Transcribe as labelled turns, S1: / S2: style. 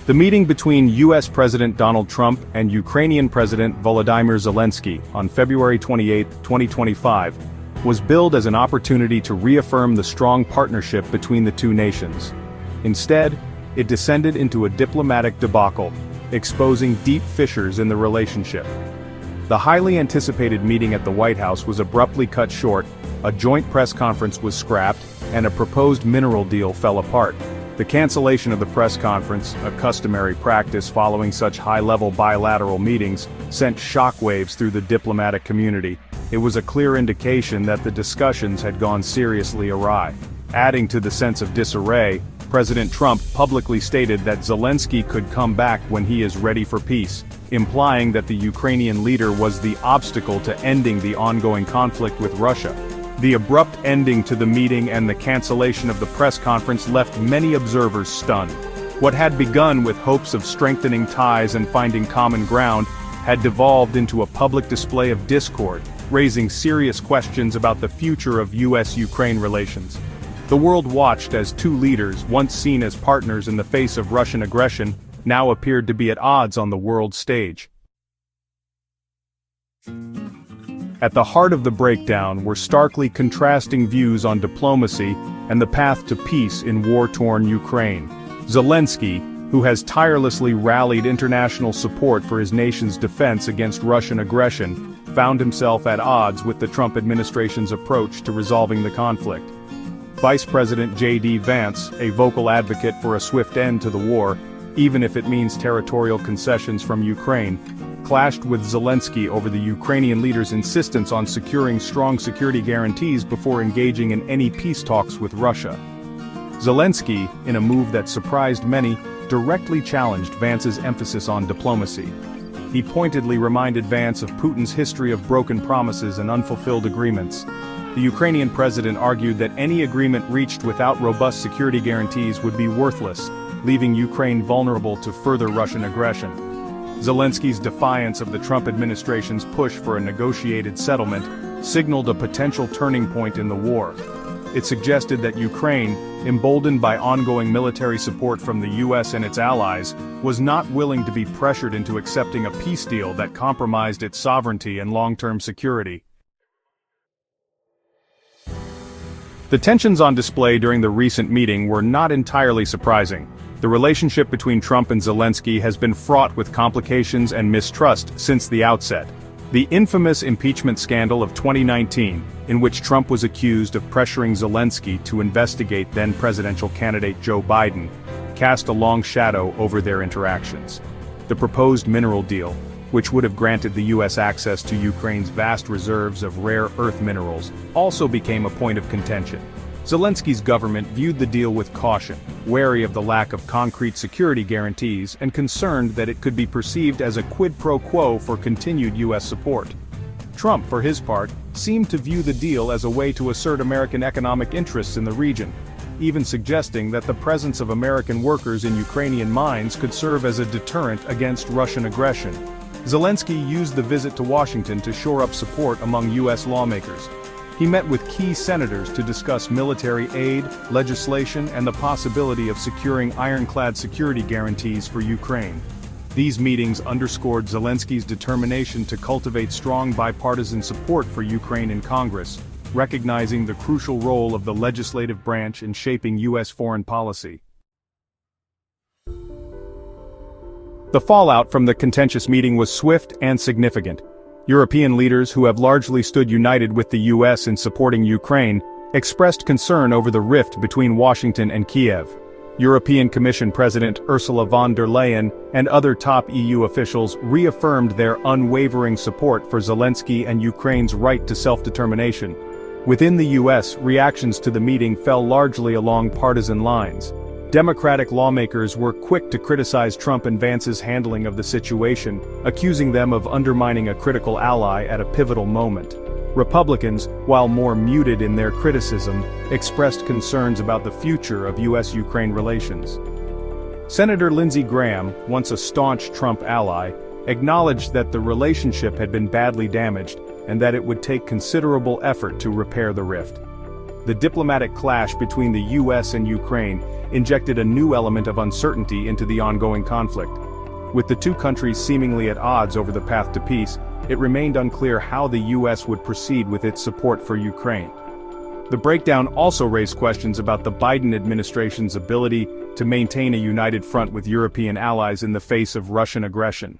S1: The meeting between U.S. President Donald Trump and Ukrainian President Volodymyr Zelenskyy on February 28, 2025, was billed as an opportunity to reaffirm the strong partnership between the two nations. Instead, it descended into a diplomatic debacle, exposing deep fissures in the relationship. The highly anticipated meeting at the White House was abruptly cut short, a joint press conference was scrapped, and a proposed mineral deal fell apart. The cancellation of the press conference, a customary practice following such high-level bilateral meetings, sent shockwaves through the diplomatic community. It was a clear indication that the discussions had gone seriously awry. Adding to the sense of disarray, President Trump publicly stated that Zelenskyy could come back when he is ready for peace, implying that the Ukrainian leader was the obstacle to ending the ongoing conflict with Russia. The abrupt ending to the meeting and the cancellation of the press conference left many observers stunned. What had begun with hopes of strengthening ties and finding common ground had devolved into a public display of discord, raising serious questions about the future of U.S.-Ukraine relations. The world watched as two leaders, once seen as partners in the face of Russian aggression, now appeared to be at odds on the world stage. At the heart of the breakdown were starkly contrasting views on diplomacy and the path to peace in war-torn Ukraine. Zelenskyy, who has tirelessly rallied international support for his nation's defense against Russian aggression, found himself at odds with the Trump administration's approach to resolving the conflict. Vice President J.D. Vance, a vocal advocate for a swift end to the war, even if it means territorial concessions from Ukraine, clashed with Zelenskyy over the Ukrainian leader's insistence on securing strong security guarantees before engaging in any peace talks with Russia. Zelenskyy, in a move that surprised many, directly challenged Vance's emphasis on diplomacy. He pointedly reminded Vance of Putin's history of broken promises and unfulfilled agreements. The Ukrainian president argued that any agreement reached without robust security guarantees would be worthless, leaving Ukraine vulnerable to further Russian aggression. Zelenskyy's defiance of the Trump administration's push for a negotiated settlement signaled a potential turning point in the war. It suggested that Ukraine, emboldened by ongoing military support from the U.S. and its allies, was not willing to be pressured into accepting a peace deal that compromised its sovereignty and long-term security. The tensions on display during the recent meeting were not entirely surprising. The relationship between Trump and Zelenskyy has been fraught with complications and mistrust since the outset. The infamous impeachment scandal of 2019, in which Trump was accused of pressuring Zelenskyy to investigate then-presidential candidate Joe Biden, cast a long shadow over their interactions. The proposed mineral deal, which would have granted the U.S. access to Ukraine's vast reserves of rare earth minerals, also became a point of contention. Zelenskyy's government viewed the deal with caution, wary of the lack of concrete security guarantees and concerned that it could be perceived as a quid pro quo for continued U.S. support. Trump, for his part, seemed to view the deal as a way to assert American economic interests in the region, even suggesting that the presence of American workers in Ukrainian mines could serve as a deterrent against Russian aggression. Zelenskyy used the visit to Washington to shore up support among U.S. lawmakers. He met with key senators to discuss military aid, legislation, and the possibility of securing ironclad security guarantees for Ukraine. These meetings underscored Zelenskyy's determination to cultivate strong bipartisan support for Ukraine in Congress, recognizing the crucial role of the legislative branch in shaping U.S. foreign policy. The fallout from the contentious meeting was swift and significant. European leaders, who have largely stood united with the U.S. in supporting Ukraine, expressed concern over the rift between Washington and Kiev. European Commission President Ursula von der Leyen and other top EU officials reaffirmed their unwavering support for Zelenskyy and Ukraine's right to self-determination. Within the U.S., reactions to the meeting fell largely along partisan lines. Democratic lawmakers were quick to criticize Trump and Vance's handling of the situation, accusing them of undermining a critical ally at a pivotal moment. Republicans, while more muted in their criticism, expressed concerns about the future of U.S.-Ukraine relations. Senator Lindsey Graham, once a staunch Trump ally, acknowledged that the relationship had been badly damaged and that it would take considerable effort to repair the rift. The diplomatic clash between the US and Ukraine injected a new element of uncertainty into the ongoing conflict. With the two countries seemingly at odds over the path to peace, it remained unclear how the US would proceed with its support for Ukraine. The breakdown also raised questions about the Biden administration's ability to maintain a united front with European allies in the face of Russian aggression.